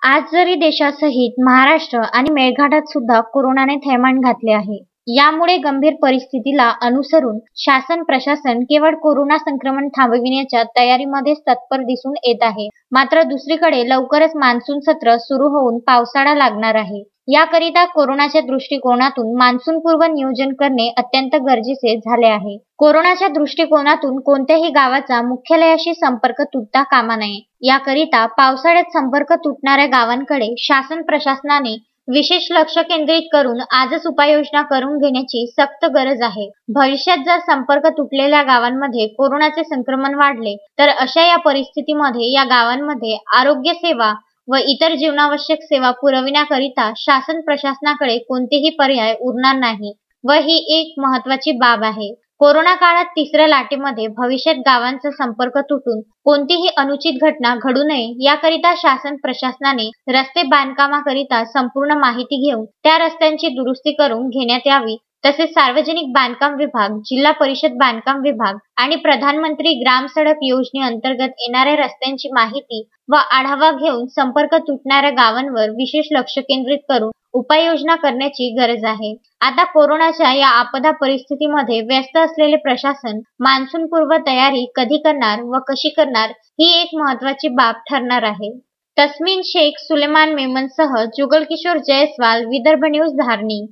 आज जरी देशासहित महाराष्ट्र आणि मेळघाटात सुद्धा कोरोनाने थैमान घातले आहे. यामुळे गंभीर परिस्थितीला अनुसरून शासन प्रशासन केवळ कोरोना संक्रमण थांबविण्याच्या तयारीमध्येच तत्पर दिसून येत आहे. मात्र दुसरीकडे लवकरच मान्सून सत्र सुरू होऊन पावसाळा लागणार आहे. याकरिता कोरोनाच्या दृष्टिकोनातून मान्सूनपूर्व नियोजन करणे अत्यंत गरजेचे झाले आहे. कोरोनाच्या दृष्टिकोनातून कोणत्याही गावाचा मुख्यालयाशी संपर्क तुटता कामा नये. याकरिता पावसाळ्यात संपर्क तुटणाऱ्या गावांकडे शासन प्रशासनाने विशेष लक्ष केंद्रित करून आजच उपाययोजना करून घेण्याची सक्त गरज आहे. भविष्यात जर संपर्क तुटलेल्या गावांमध्ये कोरोनाचे संक्रमण वाढले तर अशा या परिस्थितीमध्ये या गावांमध्ये आरोग्य सेवा व इतर जीवनावश्यक सेवा पुरविण्याकरिता शासन प्रशासनाकडे कोणतेही पर्याय उरणार नाही व ही एक महत्त्वाची बाब आहे. कोरोना काळात तिसऱ्या लाटेमध्ये भविष्यात गावांचा संपर्क तुटून कोणतीही अनुचित घटना घडू नये याकरिता शासन प्रशासनाने रस्ते बांधकामाकरिता संपूर्ण माहिती घेऊन त्या रस्त्यांची दुरुस्ती करून घेण्यात यावी. तसेच सार्वजनिक बांधकाम विभाग, जिल्हा परिषद बांधकाम विभाग आणि प्रधानमंत्री ग्राम सडक योजनेअंतर्गत येणाऱ्या रस्त्यांची माहिती व आढावा घेऊन संपर्क तुटणाऱ्या गावांवर विशेष लक्ष केंद्रित करून उपाययोजना करण्याची गरज आहे. आता कोरोनाच्या या आपदा परिस्थितीमध्ये व्यस्त असलेले प्रशासन मान्सूनपूर्व तयारी कधी करणार व कशी करणार ही एक महत्त्वाची बाब ठरणार आहे. तस्मीन शेख, सुलेमान मेमनसह जुगल किशोर जयस्वाल, विदर्भ न्यूज, धारणी.